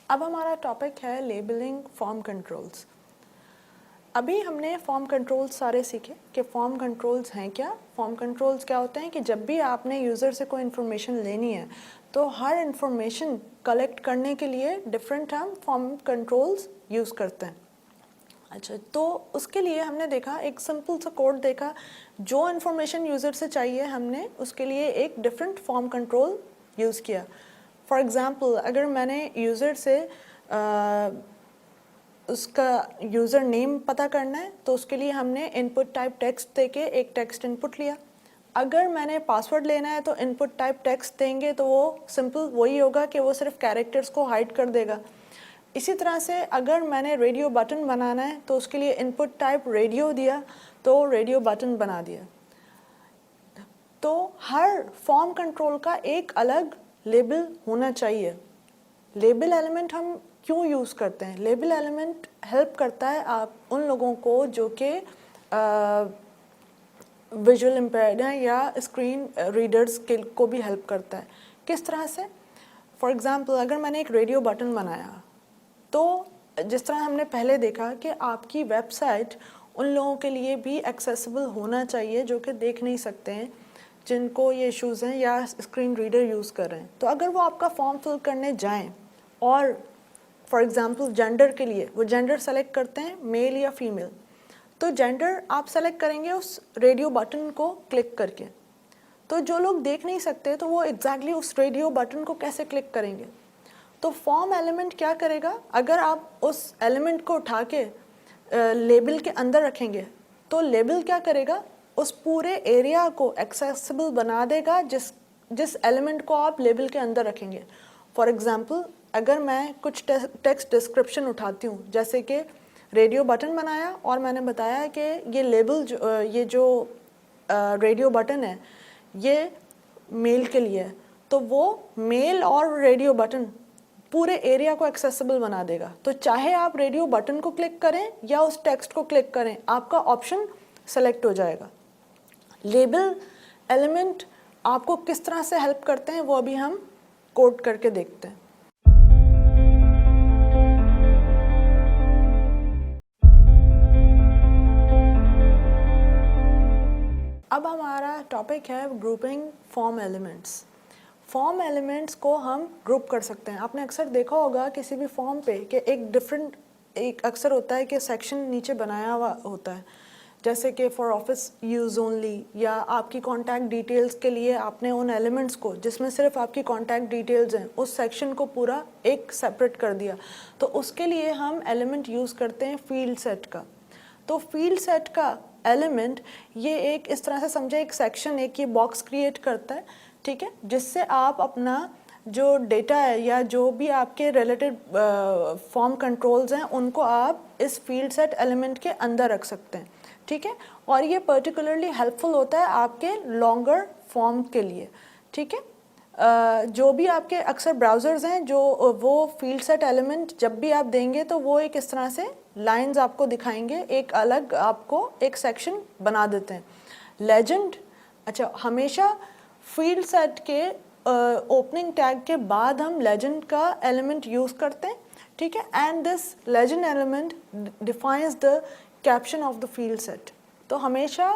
अब हमारा टॉपिक है लेबलिंग फॉर्म कंट्रोल्स। अभी हमने फॉर्म कंट्रोल्स सारे सीखे कि फॉर्म कंट्रोल्स हैं क्या। फॉर्म कंट्रोल्स क्या होते हैं कि जब भी आपने यूज़र से कोई इन्फॉर्मेशन लेनी है तो हर इन्फॉर्मेशन कलेक्ट करने के लिए डिफरेंट हम फॉर्म कंट्रोल्स यूज़ करते हैं। अच्छा, तो उसके लिए हमने देखा एक सिंपल सा कोड देखा, जो इन्फॉर्मेशन यूज़र से चाहिए हमने उसके लिए एक डिफरेंट फॉर्म कंट्रोल यूज़ किया। फॉर एग्ज़ाम्पल, अगर मैंने यूज़र से उसका यूज़र नेम पता करना है तो उसके लिए हमने इनपुट टाइप टेक्स्ट देके एक टेक्स्ट इनपुट लिया। अगर मैंने पासवर्ड लेना है तो इनपुट टाइप टेक्स्ट देंगे तो वो सिंपल वही होगा कि वो सिर्फ कैरेक्टर्स को हाइड कर देगा। इसी तरह से अगर मैंने रेडियो बटन बनाना है तो उसके लिए इनपुट टाइप रेडियो दिया तो रेडियो बटन बना दिया। तो हर फॉर्म कंट्रोल का एक अलग लेबल होना चाहिए। लेबल एलिमेंट हम क्यों यूज़ करते हैं? लेबल एलिमेंट हेल्प करता है आप उन लोगों को जो कि विजुअल इम्पेयर्ड हैं या स्क्रीन रीडर्स के को भी हेल्प करता है। किस तरह से? फॉर एग्ज़ाम्पल, अगर मैंने एक रेडियो बटन बनाया तो जिस तरह हमने पहले देखा कि आपकी वेबसाइट उन लोगों के लिए भी एक्सेसिबल होना चाहिए जो कि देख नहीं सकते हैं, जिनको ये इश्यूज़ हैं या स्क्रीन रीडर यूज़ कर रहे हैं। तो अगर वो आपका फॉर्म फिल करने जाएं और फॉर एग्ज़ाम्पल जेंडर के लिए वो जेंडर सेलेक्ट करते हैं मेल या फीमेल, तो जेंडर आप सेलेक्ट करेंगे उस रेडियो बटन को क्लिक करके। तो जो लोग देख नहीं सकते तो वो एग्जैक्टली उस रेडियो बटन को कैसे क्लिक करेंगे? तो फॉर्म एलिमेंट क्या करेगा, अगर आप उस एलिमेंट को उठा के लेबल के अंदर रखेंगे तो लेबल क्या करेगा, उस पूरे एरिया को एक्सेसिबल बना देगा जिस एलिमेंट को आप लेबल के अंदर रखेंगे। फॉर एग्ज़ाम्पल, अगर मैं कुछ टेक्स्ट डिस्क्रिप्शन उठाती हूँ, जैसे कि रेडियो बटन बनाया और मैंने बताया कि ये लेबल ये जो रेडियो बटन है ये मेल के लिए है, तो वो मेल और रेडियो बटन पूरे एरिया को एक्सेसिबल बना देगा। तो चाहे आप रेडियो बटन को क्लिक करें या उस टेक्स्ट को क्लिक करें, आपका ऑप्शन सेलेक्ट हो जाएगा। लेबल एलिमेंट आपको किस तरह से हेल्प करते हैं वो अभी हम कोड करके देखते हैं। अब हमारा टॉपिक है grouping form elements. Form elements को हम ग्रुप कर सकते हैं। आपने अक्सर देखा होगा किसी भी फॉर्म पे कि एक अक्सर होता है कि सेक्शन नीचे बनाया हुआ होता है, जैसे कि फॉर ऑफिस यूज़ ओनली, या आपकी कॉन्टैक्ट डिटेल्स के लिए आपने उन एलिमेंट्स को जिसमें सिर्फ आपकी कॉन्टैक्ट डिटेल्स हैं उस सेक्शन को पूरा एक सेपरेट कर दिया। तो उसके लिए हम एलिमेंट यूज़ करते हैं फील्ड सेट का। तो फील्ड सेट का एलिमेंट ये एक इस तरह से समझे, एक सेक्शन, एक ये बॉक्स क्रिएट करता है, ठीक है, जिससे आप अपना जो डेटा है या जो भी आपके रिलेटेड फॉर्म कंट्रोल्स हैं उनको आप इस फील्ड सेट एलिमेंट के अंदर रख सकते हैं, ठीक है। और ये पर्टिकुलरली हेल्पफुल होता है आपके लॉन्गर फॉर्म के लिए, ठीक है। जो भी आपके अक्सर ब्राउज़र्स हैं जो वो फील्ड सेट एलिमेंट जब भी आप देंगे तो वो एक इस तरह से लाइंस आपको दिखाएंगे, एक अलग आपको एक सेक्शन बना देते हैं। लेजेंड, अच्छा, हमेशा फील्ड सेट के ओपनिंग टैग के बाद हम लेजेंड का एलिमेंट यूज़ करते हैं, ठीक है। And this legend element defines the caption of the field set. तो हमेशा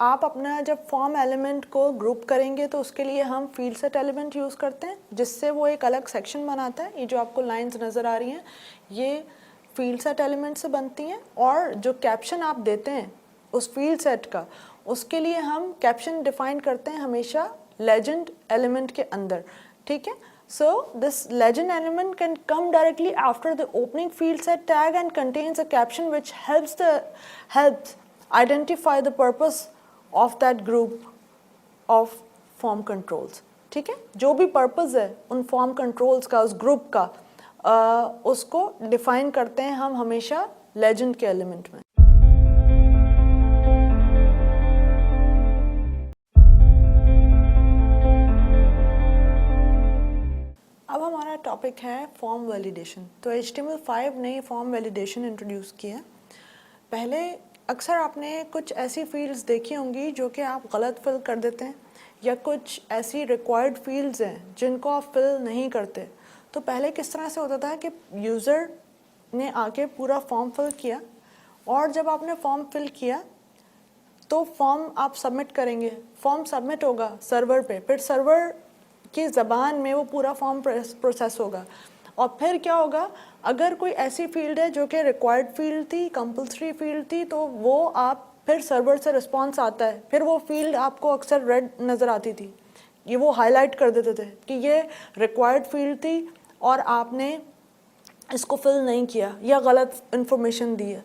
आप अपना जब फॉर्म एलिमेंट को ग्रुप करेंगे तो उसके लिए हम फील्ड सेट एलिमेंट यूज़ करते हैं, जिससे वो एक अलग सेक्शन बनाता है। ये जो आपको लाइंस नज़र आ रही हैं ये फील्ड सेट एलिमेंट से बनती हैं, और जो कैप्शन आप देते हैं उस फील्ड सेट का, उसके लिए हम कैप्शन डिफाइन करते हैं हमेशा लेजेंड एलिमेंट के अंदर, ठीक है। So this legend element can come directly after the opening field set tag and contains a caption which helps identify the purpose of that group of form controls, ठीक है। जो भी पर्पस है उन फॉर्म कंट्रोल्स का, उस group का, उसको डिफाइन करते हैं हम हमेशा लेजेंड के एलिमेंट में। अब हमारा टॉपिक है फॉर्म वैलिडेशन। तो HTML5 ने फॉर्म वैलिडेशन इंट्रोड्यूस किया है। पहले अक्सर आपने कुछ ऐसी फील्ड्स देखी होंगी जो कि आप गलत फिल कर देते हैं, या कुछ ऐसी रिक्वायर्ड फील्ड्स हैं जिनको आप फिल नहीं करते। तो पहले किस तरह से होता था कि यूज़र ने आके पूरा फॉर्म फिल किया, और जब आपने फॉर्म फिल किया तो फॉर्म आप सबमिट करेंगे, फॉर्म सबमिट होगा सर्वर पे, फिर सर्वर की ज़बान में वो पूरा फॉर्म प्रोसेस होगा। और फिर क्या होगा, अगर कोई ऐसी फील्ड है जो कि रिक्वायर्ड फील्ड थी, कंपल्सरी फील्ड थी, तो वो आप फिर सर्वर से रिस्पांस आता है, फिर वो फील्ड आपको अक्सर रेड नज़र आती थी, ये वो हाईलाइट कर देते थे कि ये रिक्वायर्ड फील्ड थी और आपने इसको फिल नहीं किया या गलत इन्फॉर्मेशन दी है,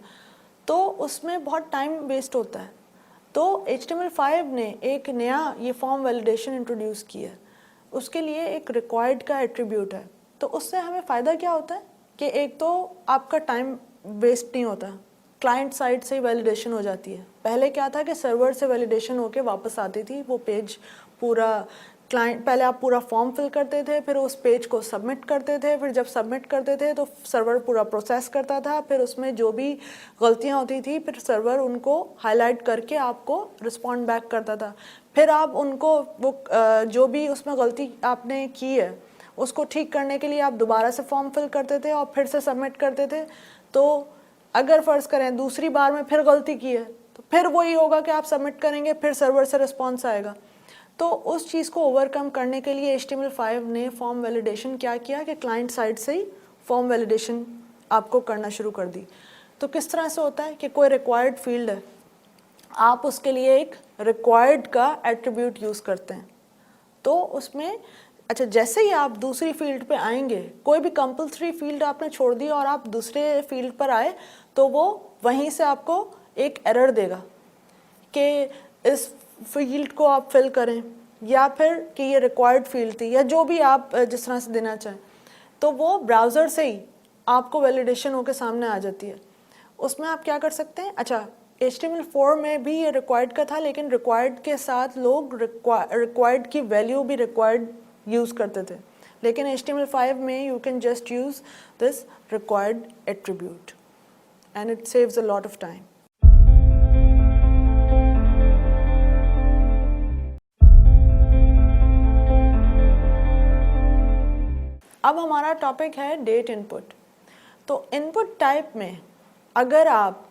तो उसमें बहुत टाइम वेस्ट होता है। तो HTML5 ने एक नया ये फॉर्म वैलिडेशन इंट्रोड्यूस किया है, उसके लिए एक रिक्वायर्ड का एट्रीब्यूट है। तो उससे हमें फ़ायदा क्या होता है कि एक तो आपका टाइम वेस्ट नहीं होता, क्लाइंट साइड से ही वैलिडेशन हो जाती है। पहले क्या था कि सर्वर से वैलिडेशन होके वापस आती थी वो पेज पूरा, क्लाइंट पहले आप पूरा फॉर्म फिल करते थे, फिर उस पेज को सबमिट करते थे, फिर जब सबमिट करते थे तो सर्वर पूरा प्रोसेस करता था, फिर उसमें जो भी गलतियां होती थी फिर सर्वर उनको हाईलाइट करके आपको रिस्पॉन्ड बैक करता था। फिर आप उनको वो जो भी उसमें गलती आपने की है उसको ठीक करने के लिए आप दोबारा से फॉर्म फिल करते थे और फिर से सबमिट करते थे। तो अगर फ़र्ज़ करें दूसरी बार में फिर गलती की है तो फिर वही होगा कि आप सबमिट करेंगे, फिर सर्वर से रिस्पॉन्स आएगा। तो उस चीज़ को ओवरकम करने के लिए HTML5 ने फॉर्म वैलिडेशन क्या किया कि क्लाइंट साइड से ही फॉर्म वैलिडेशन आपको करना शुरू कर दी। तो किस तरह से होता है कि कोई रिक्वायर्ड फील्ड है, आप उसके लिए एक रिक्वायर्ड का एट्रीब्यूट यूज़ करते हैं, तो उसमें अच्छा जैसे ही आप दूसरी फील्ड पे आएंगे, कोई भी कंपल्सरी फील्ड आपने छोड़ दी और आप दूसरे फील्ड पर आए, तो वो वहीं से आपको एक एरर देगा कि इस फील्ड को आप फिल करें, या फिर कि ये रिक्वायर्ड फील्ड थी, या जो भी आप जिस तरह से देना चाहें। तो वो ब्राउज़र से ही आपको वैलिडेशन होकर सामने आ जाती है। उसमें आप क्या कर सकते हैं, अच्छा HTML4 में भी ये रिक्वायर्ड का था, लेकिन रिक्वायर्ड के साथ लोग रिक्वायर्ड की वैल्यू भी रिक्वायर्ड यूज़ करते थे, लेकिन HTML5 में you can just use this required attribute and it saves a lot of time. अब हमारा टॉपिक है डेट इनपुट। तो इनपुट टाइप में अगर आप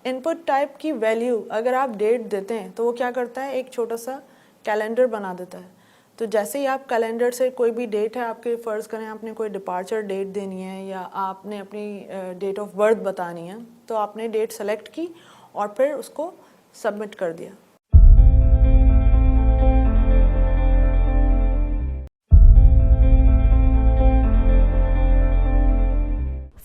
इनपुट टाइप की वैल्यू अगर आप डेट देते हैं तो वो क्या करता है, एक छोटा सा कैलेंडर बना देता है। तो जैसे ही आप कैलेंडर से कोई भी डेट है आपके, फ़र्ज़ करें आपने कोई डिपार्चर डेट देनी है या आपने अपनी डेट ऑफ बर्थ बतानी है, तो आपने डेट सेलेक्ट की और फिर उसको सबमिट कर दिया।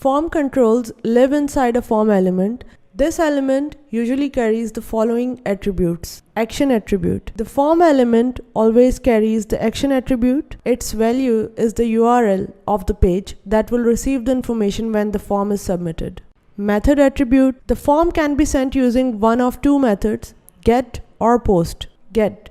Form controls live inside a form element. This element usually carries the following attributes. Action attribute. The form element always carries the action attribute. Its value is the URL of the page that will receive the information when the form is submitted. Method attribute. The form can be sent using one of two methods, get or post. Get.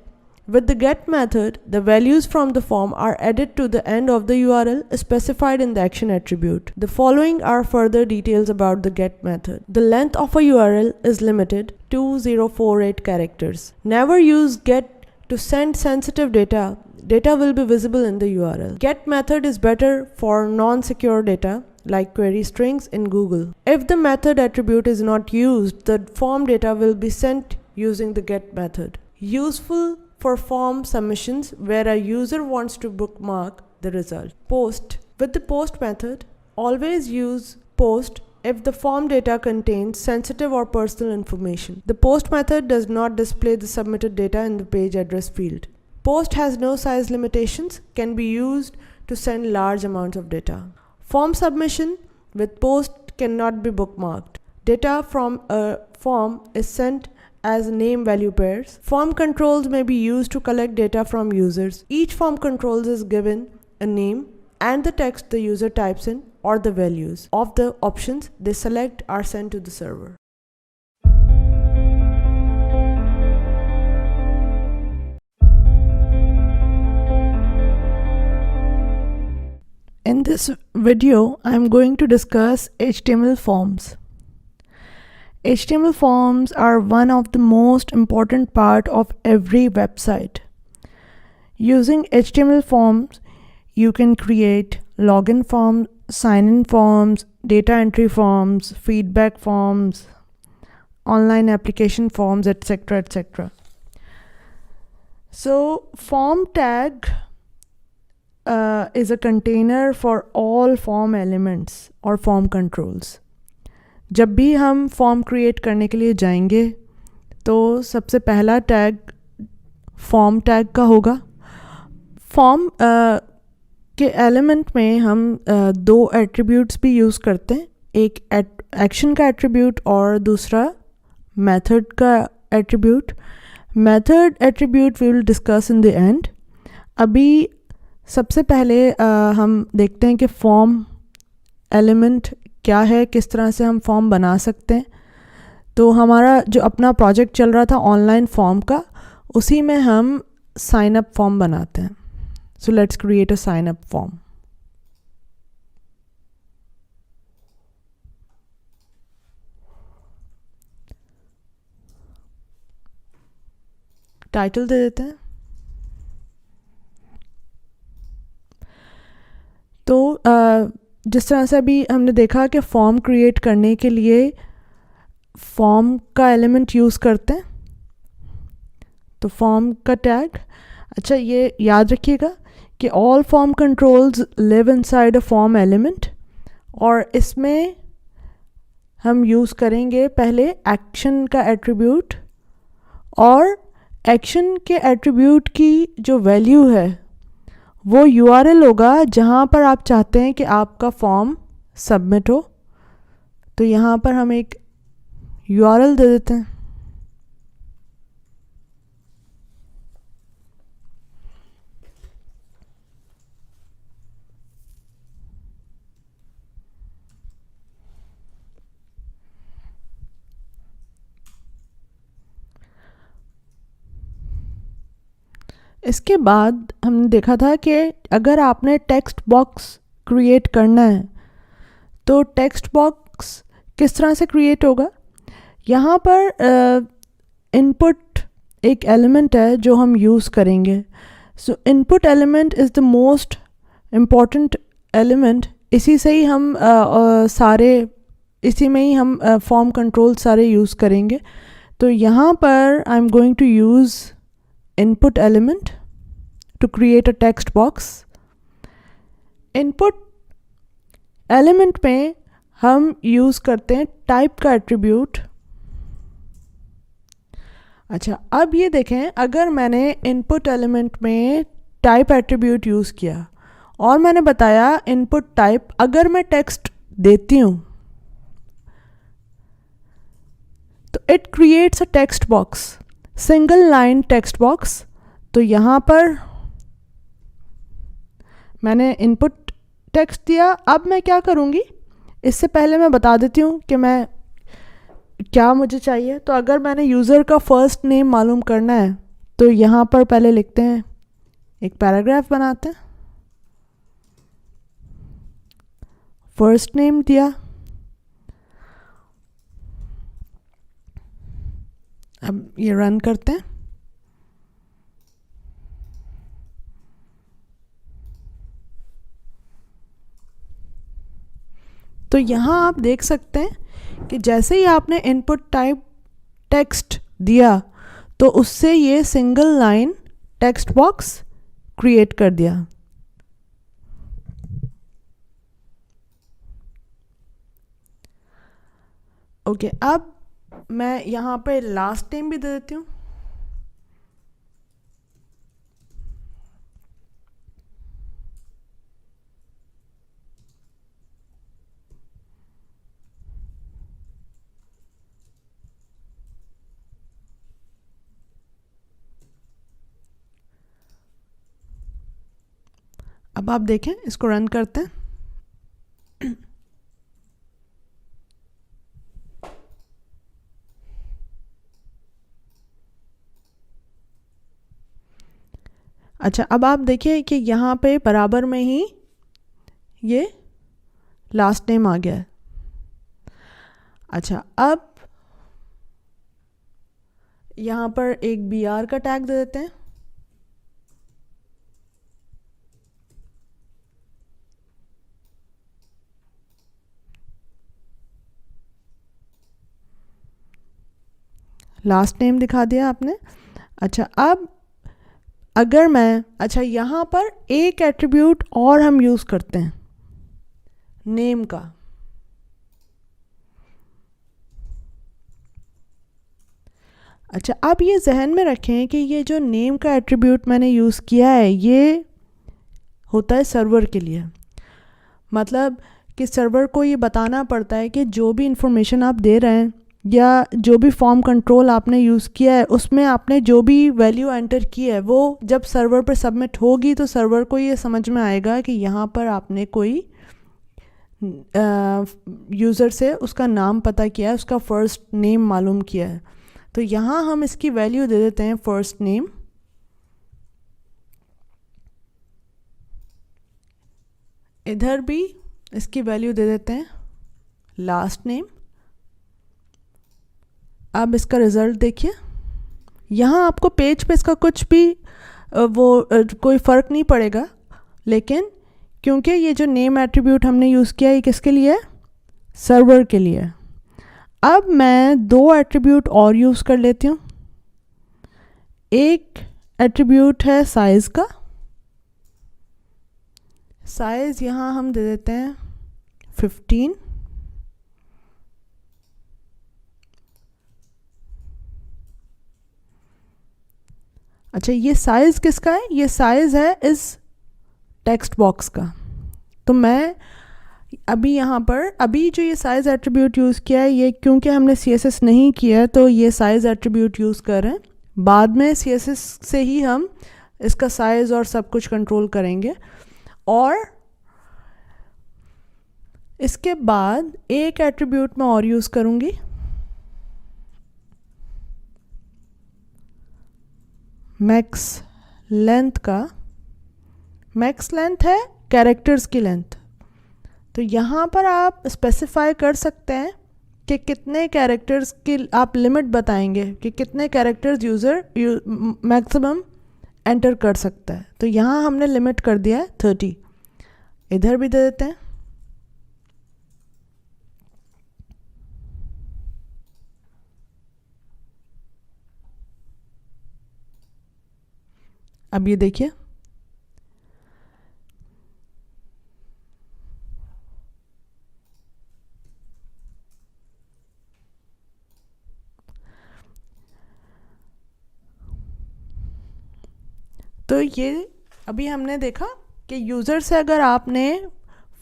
With the get method, the values from the form are added to the end of the URL specified in the action attribute. The following are further details about the get method. The length of a URL is limited to 2048 characters. Never use get to send sensitive data. Data will be visible in the URL. Get method is better for non-secure data like query strings in Google. If the method attribute is not used, the form data will be sent using the get method. Useful for form submissions where a user wants to bookmark the result. Post. With the post method, always use post if the form data contains sensitive or personal information. The post method does not display the submitted data in the page address field. Post has no size limitations, can be used to send large amounts of data. Form submission with post cannot be bookmarked. Data from a form is sent as name value pairs. Form controls may be used to collect data from users. Each form controls is given a name and the text the user types in or the values of the options they select are sent to the server. In this video, I am going to discuss HTML forms. HTML forms are one of the most important part of every website. Using HTML forms, you can create login forms, sign-in forms, data entry forms, feedback forms, online application forms, etc., etc. So form tag is a container for all form elements or form controls. जब भी हम form create करने के लिए जाएंगे तो सबसे पहला टैग फॉर्म टैग का होगा. फॉर्म के एलिमेंट में हम दो एट्रीब्यूट्स भी यूज़ करते हैं, एक एक्शन का एट्रीब्यूट और दूसरा मेथड का attribute. Method attribute we will discuss in the end. अभी सबसे पहले हम देखते हैं कि फॉर्म एलिमेंट क्या है, किस तरह से हम फॉर्म बना सकते हैं. तो हमारा जो अपना प्रोजेक्ट चल रहा था ऑनलाइन फॉर्म का, उसी में हम साइन अप फॉर्म बनाते हैं. So let's create a sign up form. Title दे देते हैं. तो जिस तरह से अभी हमने देखा कि फॉर्म क्रिएट करने के लिए फॉर्म का एलिमेंट यूज़ करते हैं, तो फॉर्म का टैग. अच्छा, ये याद रखिएगा कि all form controls live inside a form element, और इसमें हम यूज़ करेंगे पहले एक्शन का एट्रीब्यूट, और एक्शन के एट्रीब्यूट की जो वैल्यू है वो URL होगा जहाँ पर आप चाहते हैं कि आपका फॉर्म सबमिट हो. तो यहाँ पर हम एक URL दे देते हैं. इसके बाद हमने देखा था कि अगर आपने टेक्स्ट बॉक्स क्रिएट करना है तो टेक्स्ट बॉक्स किस तरह से क्रिएट होगा. यहाँ पर इनपुट एक एलिमेंट है जो हम यूज़ करेंगे. सो input element is the most important element. इसी से ही हम इसी में ही हम फॉर्म कंट्रोल सारे यूज़ करेंगे. तो यहाँ पर I am going to use input element to create a text box. input element में हम यूज़ करते हैं टाइप का एट्रीब्यूट. अच्छा, अब ये देखें, अगर मैंने इनपुट एलिमेंट में टाइप एट्रीब्यूट यूज़ किया और मैंने बताया इनपुट टाइप, अगर मैं टेक्स्ट देती हूँ तो it creates a text box, single line text box. तो यहाँ पर मैंने इनपुट टेक्स्ट दिया. अब मैं क्या करूँगी, इससे पहले मैं बता देती हूँ कि मैं क्या मुझे चाहिए. तो अगर मैंने यूज़र का फर्स्ट नेम मालूम करना है तो यहाँ पर पहले लिखते हैं, एक पैराग्राफ बनाते हैं. फर्स्ट नेम दिया. अब ये रन करते हैं. तो यहाँ आप देख सकते हैं कि जैसे ही आपने इनपुट टाइप टेक्स्ट दिया तो उससे ये single line text box create कर दिया. ओके, अब मैं यहाँ पे लास्ट नेम भी दे देती हूँ. अब आप देखें, इसको रन करते हैं. अच्छा, अब आप देखिए कि यहाँ पे बराबर में ही ये लास्ट नेम आ गया है. अच्छा, अब यहाँ पर एक BR का टैग दे देते हैं. लास्ट नेम दिखा दिया आपने। अच्छा, अब अगर मैं, अच्छा यहाँ पर एक एट्रीब्यूट और हम यूज़ करते हैं नेम का। अच्छा, अब ये जहन में रखें कि ये जो नेम का एट्रीब्यूट मैंने यूज़ किया है ये होता है सर्वर के लिए। मतलब कि सर्वर को ये बताना पड़ता है कि जो भी इंफॉर्मेशन आप दे रहे हैं या जो भी फॉर्म कंट्रोल आपने यूज़ किया है उसमें आपने जो भी वैल्यू एंटर की है वो जब सर्वर पर सबमिट होगी तो सर्वर को ये समझ में आएगा कि यहाँ पर आपने कोई यूज़र से उसका नाम पता किया है, उसका फ़र्स्ट नेम मालूम किया है। तो यहाँ हम इसकी वैल्यू दे देते हैं फ़र्स्ट नेम। इधर भी इसकी वैल्यू दे देते हैं लास्ट नेम। अब इसका रिज़ल्ट देखिए, यहाँ आपको पेज पे इसका कुछ भी कोई फ़र्क नहीं पड़ेगा, लेकिन क्योंकि ये जो नेम एट्रीब्यूट हमने यूज़ किया है किसके लिए है? सर्वर के लिए। अब मैं दो एट्रीब्यूट और यूज़ कर लेती हूँ। एक एट्रीब्यूट है साइज़ का। साइज़ यहाँ हम दे देते हैं 15। अच्छा, ये साइज़ किसका है? ये साइज़ है इस टेक्स्ट बॉक्स का। तो मैं अभी यहाँ पर अभी जो ये साइज़ एट्रीब्यूट यूज़ किया है ये क्योंकि हमने CSS नहीं किया है तो ये साइज़ एट्रीब्यूट यूज़ कर रहे हैं। बाद में CSS से ही हम इसका साइज़ और सब कुछ कंट्रोल करेंगे। और इसके बाद एक एट्रीब्यूट मैं और यूज़ करूँगी, मैक्स लेंथ का। मैक्स लेंथ है कैरेक्टर्स की लेंथ। तो यहाँ पर आप स्पेसिफाई कर सकते हैं कि कितने कैरेक्टर्स की आप लिमिट बताएंगे कि कितने कैरेक्टर्स यूज़र मैक्सिमम एंटर कर सकता है। तो यहाँ हमने लिमिट कर दिया है 30। इधर भी दे देते हैं। अब ये देखिए, तो ये अभी हमने देखा कि यूज़र से अगर आपने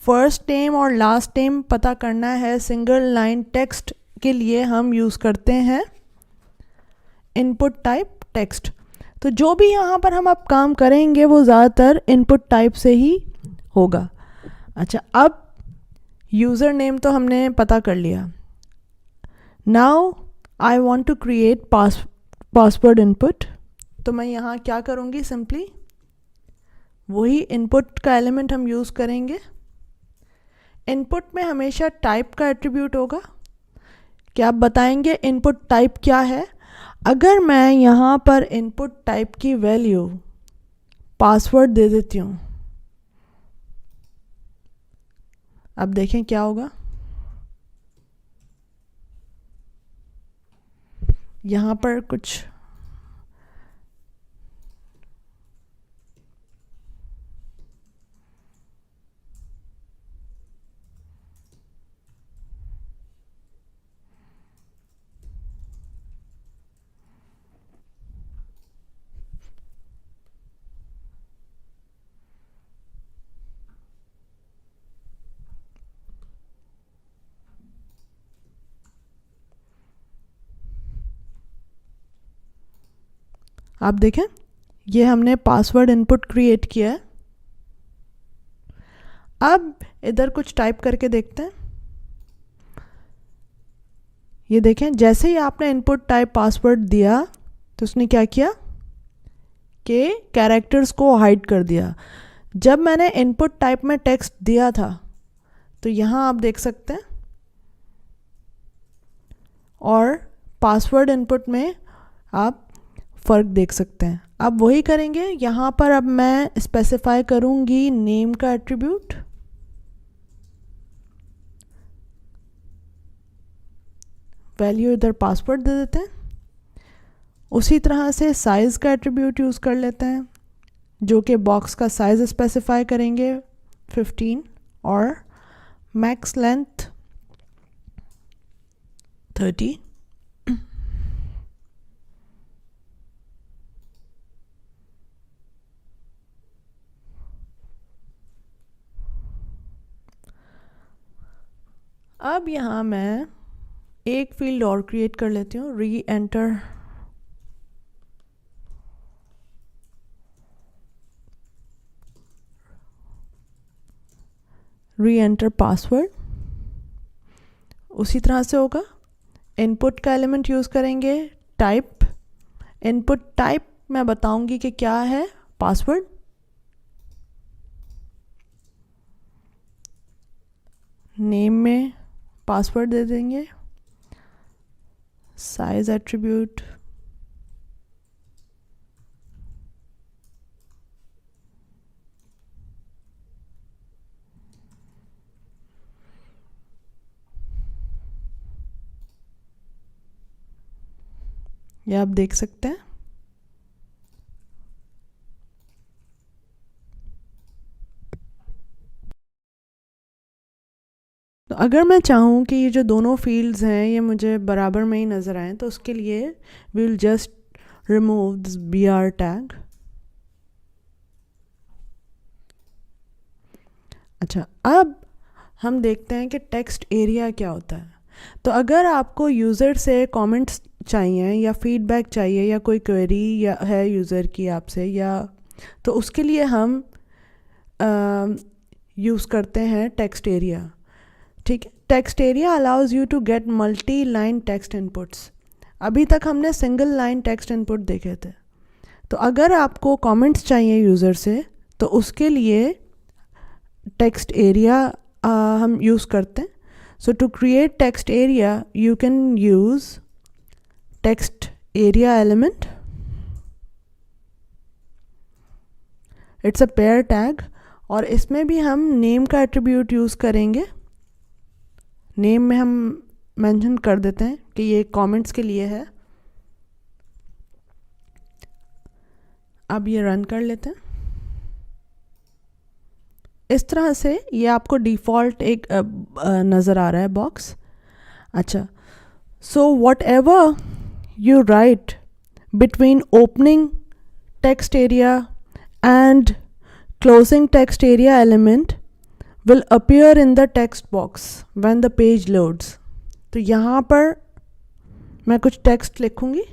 फर्स्ट नेम और लास्ट नेम पता करना है सिंगल लाइन टेक्स्ट के लिए हम यूज़ करते हैं इनपुट टाइप टेक्स्ट। तो जो भी यहाँ पर हम अब काम करेंगे वो ज़्यादातर इनपुट टाइप से ही होगा। अच्छा, अब यूज़र नेम तो हमने पता कर लिया। Now I want to create password input. तो मैं यहाँ क्या करूँगी, सिंपली वही इनपुट का एलिमेंट हम यूज़ करेंगे। इनपुट में हमेशा टाइप का एट्रीब्यूट होगा। क्या आप बताएंगे इनपुट टाइप क्या है? अगर मैं यहाँ पर इनपुट टाइप की वैल्यू पासवर्ड दे देती हूँ, अब देखें क्या होगा। यहाँ पर कुछ आप देखें, ये हमने पासवर्ड इनपुट क्रिएट किया है। अब इधर कुछ टाइप करके देखते हैं। ये देखें, जैसे ही आपने इनपुट टाइप पासवर्ड दिया तो उसने क्या किया कि कैरेक्टर्स को हाइड कर दिया। जब मैंने इनपुट टाइप में टेक्स्ट दिया था तो यहाँ आप देख सकते हैं, और पासवर्ड इनपुट में आप फ़र्क देख सकते हैं। अब वही करेंगे यहाँ पर। अब मैं स्पेसिफाई करूँगी नेम का एट्रीब्यूट। वैल्यू इधर पासवर्ड दे देते हैं। उसी तरह से साइज़ का एट्रीब्यूट यूज़ कर लेते हैं, जो कि बॉक्स का साइज़ स्पेसिफाई करेंगे 15 और मैक्स लेंथ 30। अब यहाँ मैं एक फील्ड और क्रिएट कर लेती हूँ, री एंटर पासवर्ड। उसी तरह से होगा, इनपुट का एलिमेंट यूज़ करेंगे टाइप। इनपुट टाइप मैं बताऊंगी कि क्या है, पासवर्ड। नेम में पासवर्ड दे देंगे। साइज एट्रीब्यूट ये आप देख सकते हैं। तो अगर मैं चाहूँ कि ये जो दोनों फील्ड्स हैं ये मुझे बराबर में ही नज़र आएँ, तो उसके लिए we will just remove this BR tag. अच्छा, अब हम देखते हैं कि टेक्स्ट एरिया क्या होता है। तो अगर आपको यूज़र से कमेंट्स चाहिए या फीडबैक चाहिए या कोई क्वेरी या है यूज़र की आपसे, या तो उसके लिए हम यूज़ करते हैं टेक्स्ट एरिया। ठीक है, text area allows you to get multi line text inputs. अभी तक हमने सिंगल लाइन टेक्स्ट इनपुट देखे थे। तो अगर आपको कमेंट्स चाहिए यूज़र से, तो उसके लिए टेक्स्ट एरिया हम यूज़ करते हैं। So to create text area you can use text area element. It's a pair tag, और इसमें भी हम नेम का एट्रीब्यूट यूज़ करेंगे। नेम में हम मेंशन कर देते हैं कि ये कमेंट्स के लिए है। अब ये रन कर लेते हैं। इस तरह से ये आपको डिफ़ॉल्ट एक नज़र आ रहा है बॉक्स। अच्छा, so what ever you right between opening text area and closing text area element will appear in the text box when the page loads। तो यहाँ पर मैं कुछ टेक्स्ट लिखूँगी,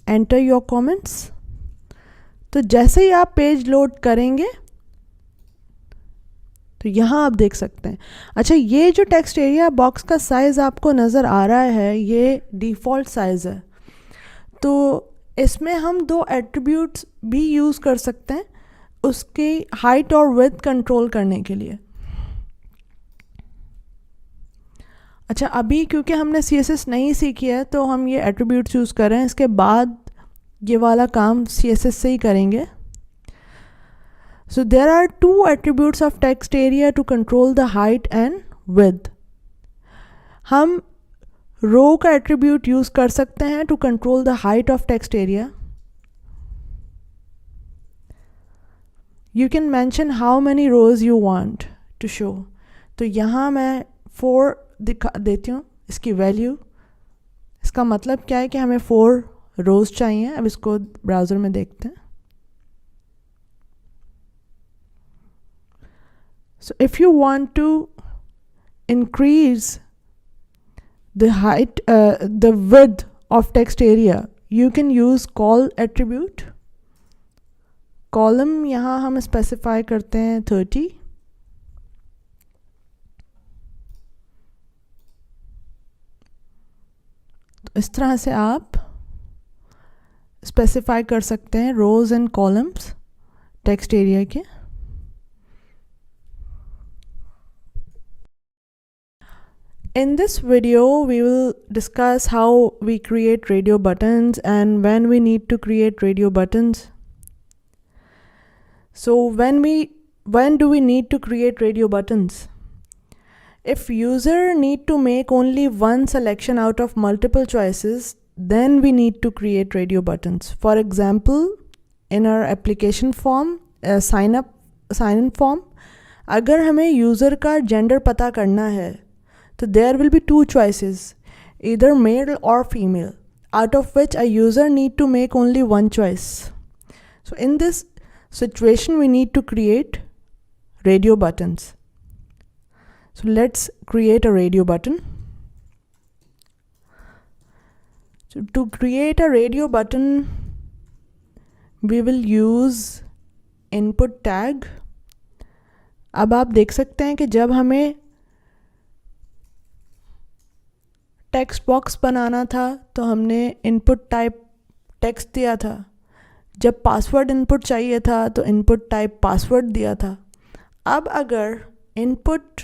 enter your comments। तो जैसे ही आप पेज लोड करेंगे तो यहाँ आप देख सकते हैं। अच्छा, ये जो टेक्स्ट एरिया बॉक्स का साइज़ आपको नज़र आ रहा है, ये डिफ़ॉल्ट साइज़ है। तो इसमें हम दो एट्रीब्यूट्स भी यूज़ कर सकते हैं उसकी हाइट और विड्थ कंट्रोल करने के लिए। अच्छा, अभी क्योंकि हमने CSS नहीं सीखी है तो हम ये एट्रीब्यूट्स यूज़ कर रहे हैं, इसके बाद ये वाला काम CSS से ही करेंगे। So there are two attributes of text area to control the height and width. हम रो का एट्रीब्यूट यूज़ कर सकते हैं to control the height of text area. You can mention how many rows you want to show। तो यहाँ मैं 4 दिखा देती हूँ इसकी वैल्यू। इसका मतलब क्या है कि हमें 4 रोज़ चाहिए। अब इसको ब्राउज़र में देखते हैं। So if you want to increase the height, the width of text area, you can use call attribute। Column यहाँ हम स्पेसिफाई करते हैं 30। तो इस तरह से आप स्पेसिफाई कर सकते हैं रोज एंड कॉलम्स टेक्स्ट एरिया के। In this video, we will discuss how we create radio buttons and when we need to create radio buttons. So when do we need to create radio buttons? If user need to make only one selection out of multiple choices, then we need to create radio buttons. For example, in our application form, sign in form, अगर हमें user का gender पता करना है तो there will be two choices, either male or female, out of which a user need to make only one choice. So in this situation we need to create radio buttons. So let's create a radio button. So to create a radio button we will use input tag. अब आप देख सकते हैं कि जब हमें text box बनाना था तो हमने इनपुट टाइप टेक्स्ट दिया था, जब पासवर्ड इनपुट चाहिए था तो इनपुट टाइप पासवर्ड दिया था. अब अगर इनपुट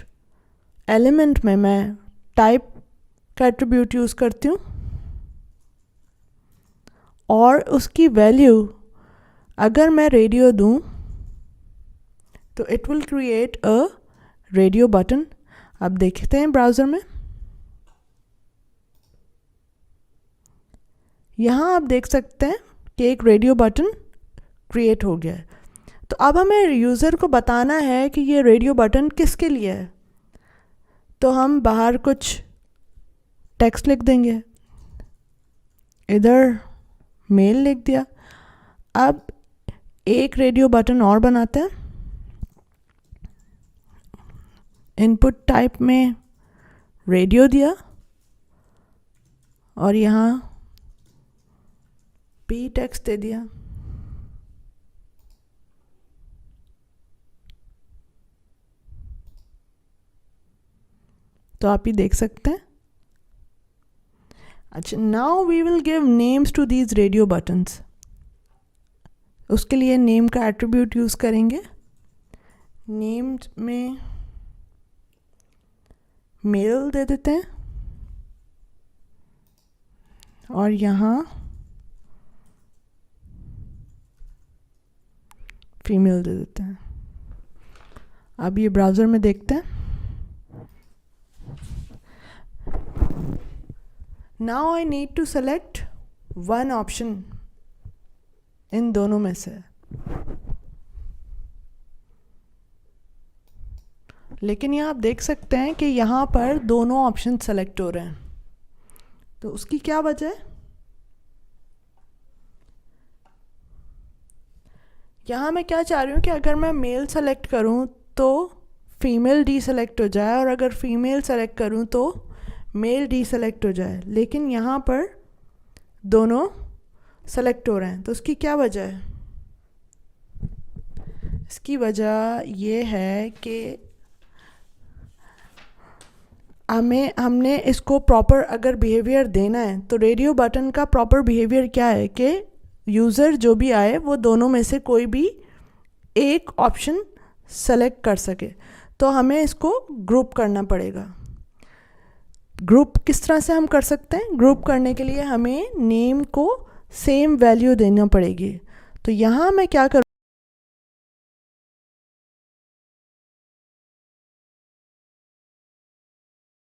एलिमेंट में मैं टाइप का एट्रीब्यूट यूज़ करती हूँ और उसकी वैल्यू अगर मैं रेडियो दूँ तो it will create a radio button. आप देखते हैं ब्राउज़र में, यहाँ आप देख सकते हैं कि एक रेडियो बटन क्रिएट हो गया है. तो अब हमें यूज़र को बताना है कि ये रेडियो बटन किसके लिए है. तो हम बाहर कुछ टेक्स्ट लिख देंगे, इधर मेल लिख दिया. अब एक रेडियो बटन और बनाते हैं. इनपुट टाइप में रेडियो दिया और यहाँ पी टेक्स्ट दे दिया. तो आप ये देख सकते हैं. अच्छा, now we will give names to these radio buttons. उसके लिए नेम का एट्रीब्यूट यूज़ करेंगे. नेम में मेल दे देते हैं और यहाँ फीमेल दे देते हैं. अब ये ब्राउज़र में देखते हैं. Now I need to select one option इन दोनों में से. लेकिन यहाँ आप देख सकते हैं कि यहाँ पर दोनों ऑप्शन सेलेक्ट हो रहे हैं. तो उसकी क्या वजह है? यहाँ मैं क्या चाह रही हूँ कि अगर मैं मेल सेलेक्ट करूँ तो फीमेल डी सेलेक्ट हो जाए और अगर फीमेल सेलेक्ट करूँ तो मेल डी सेलेक्ट हो जाए. लेकिन यहाँ पर दोनों सेलेक्ट हो रहे हैं. तो उसकी क्या वजह है? इसकी वजह ये है कि हमने इसको प्रॉपर अगर बिहेवियर देना है तो रेडियो बटन का प्रॉपर बिहेवियर क्या है कि यूज़र जो भी आए वो दोनों में से कोई भी एक ऑप्शन सेलेक्ट कर सके. तो हमें इसको ग्रुप करना पड़ेगा. ग्रुप किस तरह से हम कर सकते हैं? ग्रुप करने के लिए हमें नेम को सेम वैल्यू देना पड़ेगी. तो यहाँ मैं क्या करूँ,